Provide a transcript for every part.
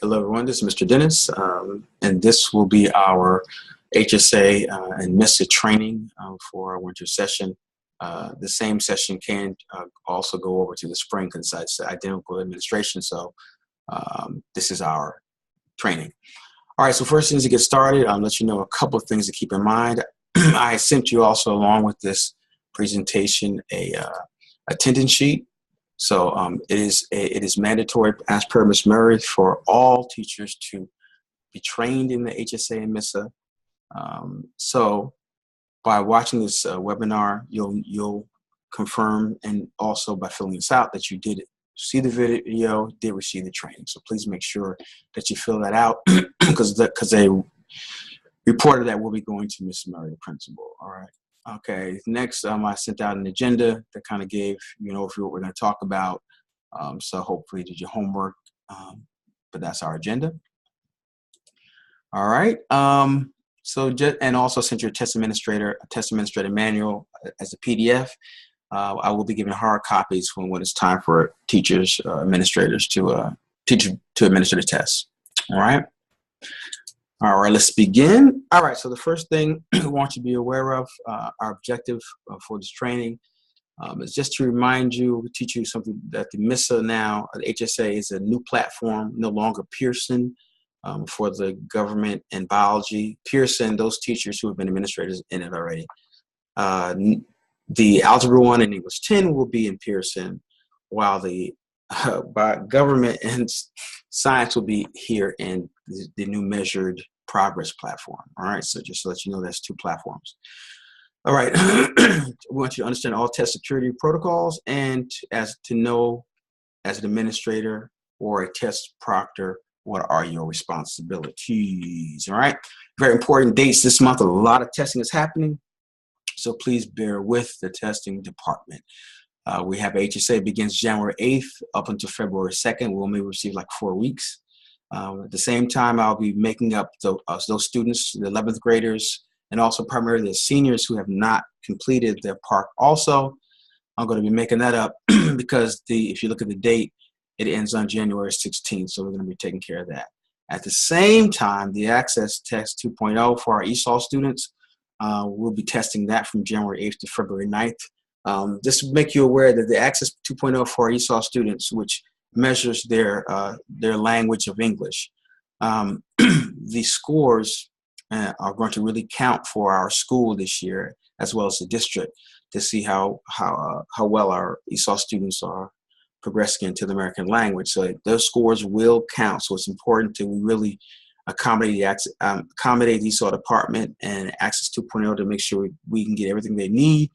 Hello, everyone. This is Mr. Dennis, and this will be our HSA and MISA training for our winter session. The same session can also go over to the spring because it's identical administration. So this is our training. All right. So first things to get started, I'll let you know a couple of things to keep in mind. I sent you also along with this presentation a attendance sheet. So it is mandatory, as per Ms. Murray, for all teachers to be trained in the HSA and MISA. So by watching this webinar, you'll confirm, and also by filling this out, that you did see the video, did receive the training. So please make sure that you fill that out because a reporter that will be going to Ms. Murray, the principal. All right. Okay, next I sent out an agenda that kind of gave you know what we're going to talk about. So hopefully you did your homework, but that's our agenda. All right. And also sent your test administrator manual as a PDF. I will be giving hard copies when it's time for teachers, administrators to administer the tests. All right. All right, let's begin. All right, so the first thing I want you to be aware of, our objective for this training is just to remind you, teach you something that the MISA now, the HSA is a new platform, no longer Pearson for the government and biology. Pearson, those teachers who have been administrators in it already. The Algebra 1 and English 10 will be in Pearson, while the government and science will be here in the new measured progress platform. All right, so just to let you know, that's two platforms. All right, we want you to understand all test security protocols and to know as an administrator or a test proctor, what are your responsibilities. All right, very important dates this month. A lot of testing is happening, so please bear with the testing department. We have HSA begins January 8th up until February 2nd. We'll only receive like 4 weeks. At the same time, I'll be making up those students, the 11th graders, and also primarily the seniors who have not completed their part. Also, I'm going to be making that up because if you look at the date, it ends on January 16th. So we're going to be taking care of that. At the same time, the Access Test 2.0 for our ESOL students, we'll be testing that from January 8th to February 9th. Just to make you aware that the Access 2.0 for our ESOL students, which measures their language of English, the scores are going to really count for our school this year, as well as the district, to see how well our ESOL students are progressing into the American language. So those scores will count. So it's important to really accommodate the ESOL department and Access 2.0 to make sure we can get everything they need.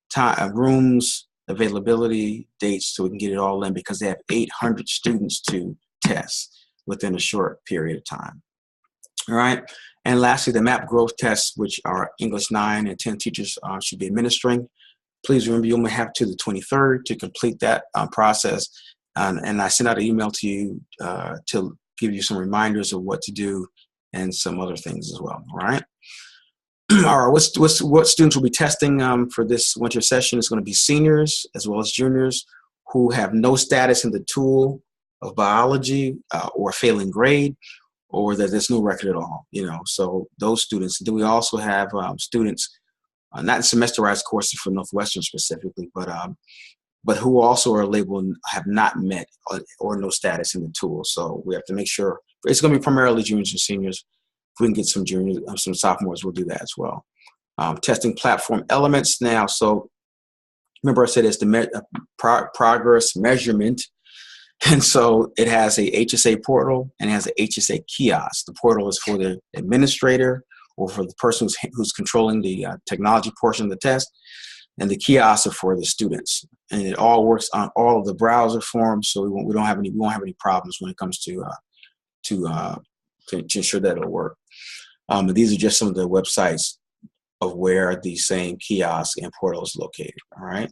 Time, rooms, availability, dates, so we can get it all in, because they have 800 students to test within a short period of time. All right. And lastly, the MAP growth tests, which our English 9 and 10 teachers should be administering. Please remember, you only have to the 23rd to complete that process. And I sent out an email to you to give you some reminders of what to do and some other things as well. All right. All right, what students will be testing for this winter session is going to be seniors as well as juniors who have no status in the tool of biology or failing grade, or that there's no record at all. So those students. Then we also have students, not in semesterized courses for Northwestern specifically, but who also are labeled and have not met or no status in the tool. So we have to make sure it's going to be primarily juniors and seniors. If we can get some juniors, some sophomores, we'll do that as well. Testing platform elements now. So remember I said it's the progress measurement. And so it has a HSA portal and it has a HSA kiosk. The portal is for the administrator or for the person who's controlling the technology portion of the test. And the kiosks are for the students. And it all works on all of the browser forms. So we won't have any problems when it comes to ensure that it'll work. These are just some of the websites of where the same kiosk and portal is located. All right.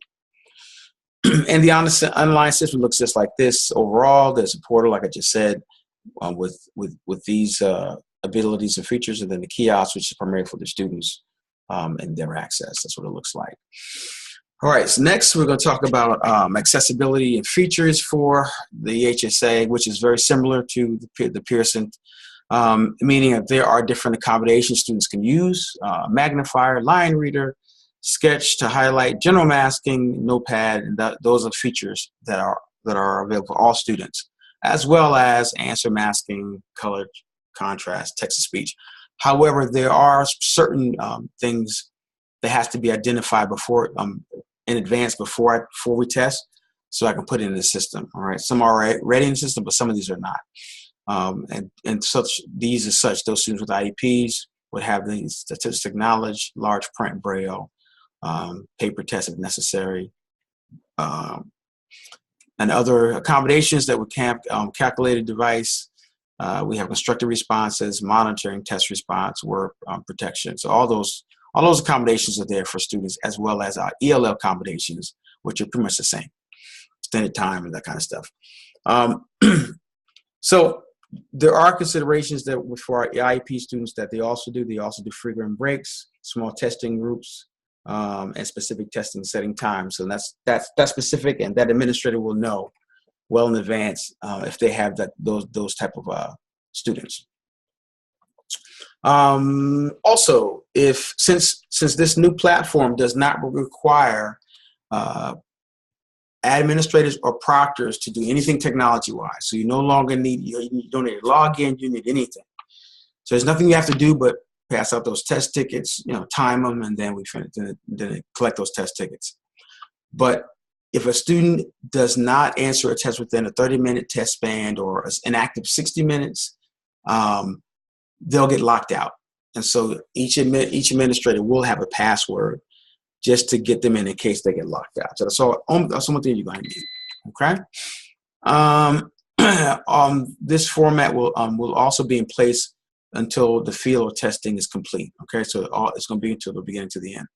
And the online system looks just like this. Overall, there's a portal, like I just said, with these abilities and features, and then the kiosk, which is primarily for the students and their access. That's what it looks like. All right, so next we're going to talk about accessibility and features for the HSA, which is very similar to the Pearson, meaning that there are different accommodations students can use: magnifier, line reader, sketch to highlight, general masking, notepad, and those are features that are available for all students, as well as answer masking, color contrast, text to speech. However, there are certain things that has to be identified before in advance before we test, so I can put it in the system. All right, some are already in the system, but some of these are not. And these are such, those students with IEPs would have the statistic knowledge, large print braille, paper test if necessary, and other accommodations that would calculated device. We have constructed responses, monitoring, test response, word protection. So all those accommodations are there for students, as well as our ELL accommodations, which are pretty much the same, extended time and that kind of stuff. So there are considerations that for our IEP students that they also do. They also do frequent breaks, small testing groups, and specific testing setting times. So that's specific, and that administrator will know well in advance if they have those type of students. Also, since this new platform does not require administrators or proctors to do anything technology-wise, so you no longer need, you don't need to log in, you need anything. So there's nothing you have to do but pass out those test tickets, time them, and then we finish, then collect those test tickets. But if a student does not answer a test within a 30-minute test span or an active 60 minutes, they'll get locked out. And so each administrator will have a password just to get them in case they get locked out. So that's one thing you're going to need. Okay. This format will also be in place until the field testing is complete. Okay, so it's going to be until the beginning to the end.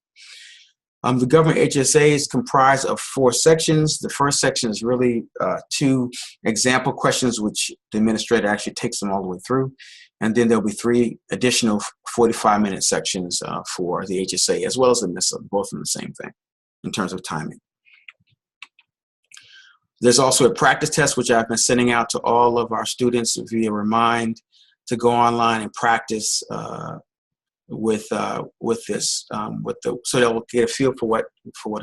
The government HSA is comprised of 4 sections. The first section is really 2 example questions, which the administrator actually takes them all the way through. And then there'll be 3 additional 45-minute sections for the HSA, as well as the MISA, both in the same thing in terms of timing. There's also a practice test, which I've been sending out to all of our students via Remind to go online and practice with this, so they'll get a feel for what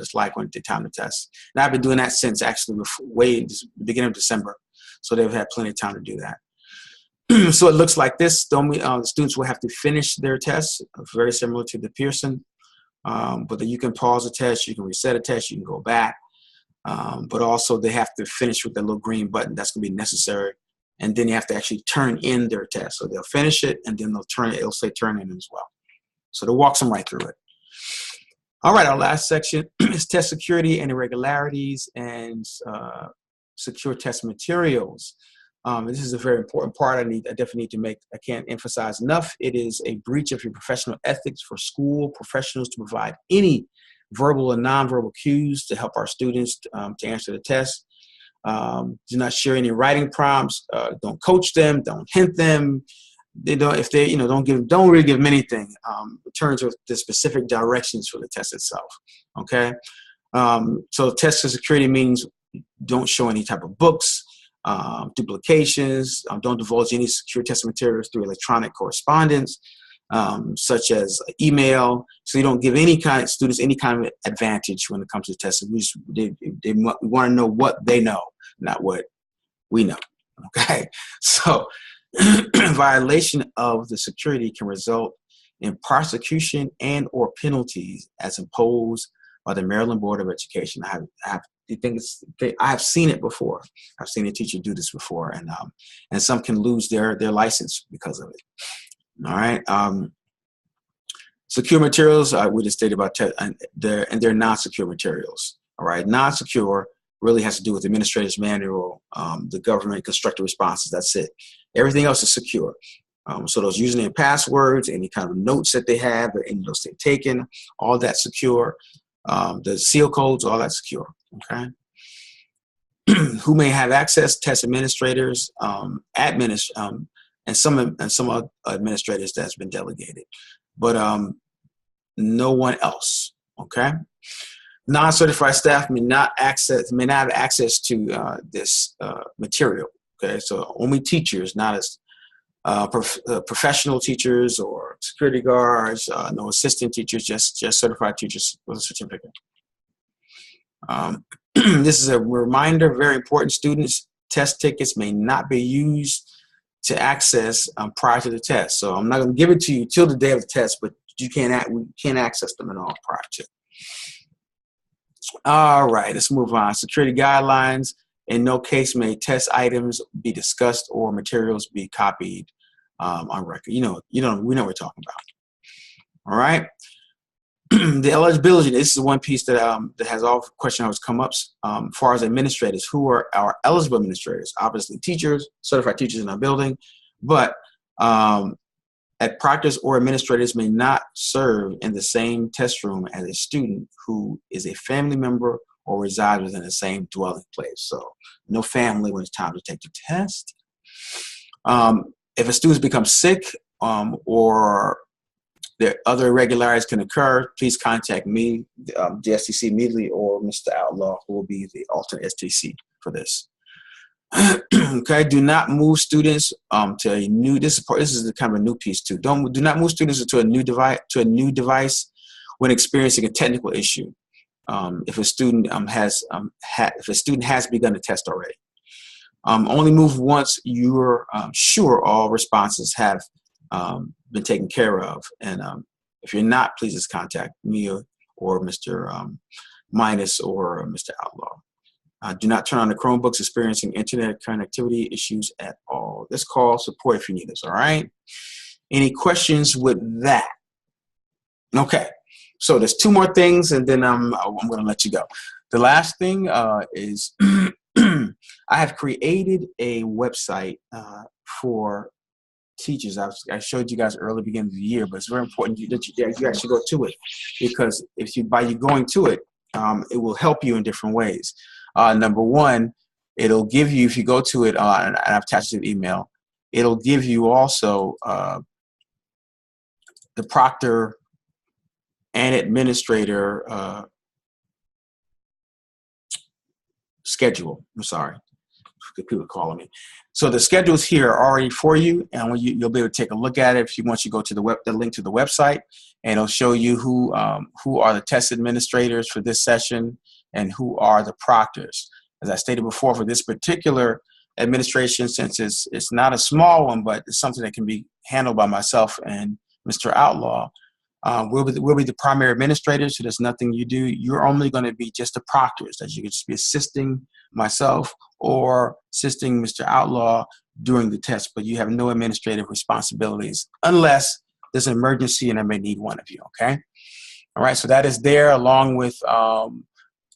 it's like when it's time to test. And I've been doing that since actually way in the beginning of December, so they've had plenty of time to do that. So it looks like this. The students will have to finish their tests, very similar to the Pearson, but then you can pause a test, you can reset a test, you can go back, but also they have to finish with the little green button. That's going to be necessary, and then you have to actually turn in their test. So they'll finish it, and then it'll say turn in as well. So they'll walk them right through it. All right, our last section is test security and irregularities and secure test materials. This is a very important part I definitely need to make. I can't emphasize enough. It is a breach of your professional ethics for school professionals to provide any verbal and nonverbal cues to help our students to answer the test. Do not share any writing prompts. Don't coach them. Don't hint them. Don't really give them anything in terms of the specific directions for the test itself. Okay. So test security means don't show any type of books, duplications, don't divulge any secure test materials through electronic correspondence, such as email. So you don't give students any kind of advantage when it comes to testing. We want to know what they know, not what we know. Okay, so violation of the security can result in prosecution and or penalties as imposed by the Maryland Board of Education. I've seen it before. I've seen a teacher do this before, and some can lose their license because of it. All right. Secure materials, we just stated about and they're non-secure materials. All right. Non-secure really has to do with the administrator's manual, the government constructed responses. That's it. Everything else is secure. So those username and passwords, any kind of notes that they have, or any notes they've taken, all that's secure. The seal codes, all that's secure. Okay. Who may have access? Test administrators, and some administrators that's been delegated, but no one else. Okay. Non-certified staff may not have access to this material. Okay, so only teachers, not as professional teachers or security guards, no assistant teachers, just certified teachers with a certificate. This is a reminder, very important. Students' test tickets may not be used to access prior to the test. So I'm not going to give it to you till the day of the test, but we can't access them at all prior to. All right, let's move on. Security guidelines. In no case may test items be discussed or materials be copied on record. We know what we're talking about. All right. The eligibility. This is one piece that has all question always come up. As far as administrators, who are our eligible administrators? Obviously, teachers, certified teachers in our building, but at proctors or administrators may not serve in the same test room as a student who is a family member or resides within the same dwelling place. So no family when it's time to take the test. If a student becomes sick or there other irregularities can occur, please contact me, the STC immediately, or Mr. Outlaw, who will be the alternate STC for this. Okay, do not move students to a new. This is kind of a new piece too. Do not move students to a new device when experiencing a technical issue. If a student has begun the test already. Only move once you're sure all responses have been taken care of. And if you're not, please just contact me or Mr. Minus or Mr. Outlaw. Do not turn on the Chromebooks experiencing internet connectivity issues at all. This call support if you need us, all right? Any questions with that? Okay, so there's two more things and then I'm gonna let you go. The last thing is I have created a website for teachers. I showed you guys early beginning of the year, but it's very important that you actually go to it, because by you going to it, it will help you in different ways. Number one, it'll give you, if you go to it, and I've attached an email, it'll give you also the proctor and administrator schedule. I'm sorry, people calling me. So the schedules here are already for you, and you'll be able to take a look at it if you want. You go to the link to the website, and it'll show you who are the test administrators for this session and who are the proctors. As I stated before, for this particular administration, since it's not a small one, but it's something that can be handled by myself and Mr. Outlaw, we'll be the primary administrators, so there's nothing you do. You're only going to be just the proctors, that you could just be assisting myself or assisting Mr. Outlaw during the test, but you have no administrative responsibilities unless there's an emergency and I may need one of you, okay? All right, so that is there along with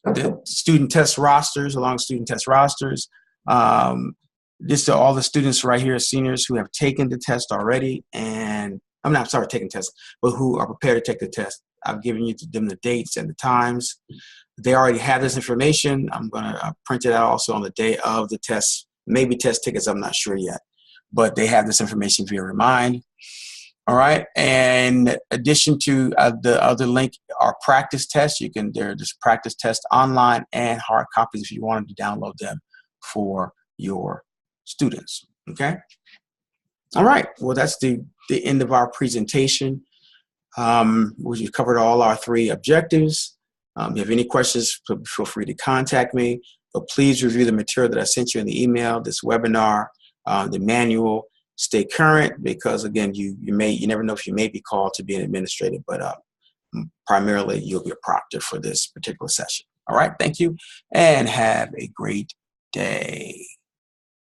the student test rosters, This are all the students right here, seniors who have taken the test already, and I'm not sorry, taking tests, but who are prepared to take the test. I've given them the dates and the times. They already have this information. I'm going to print it out also on the day of the test, maybe test tickets, I'm not sure yet, but they have this information via Remind. All right, and in addition to the other link, our practice tests, there's practice tests online and hard copies if you wanted to download them for your students, okay? All right, well, that's the end of our presentation. We've covered all our 3 objectives. If you have any questions, feel free to contact me, but please review the material that I sent you in the email, this webinar, the manual. Stay current, because again, you never know if you may be called to be an administrator, but primarily you'll be a proctor for this particular session. All right, thank you and have a great day.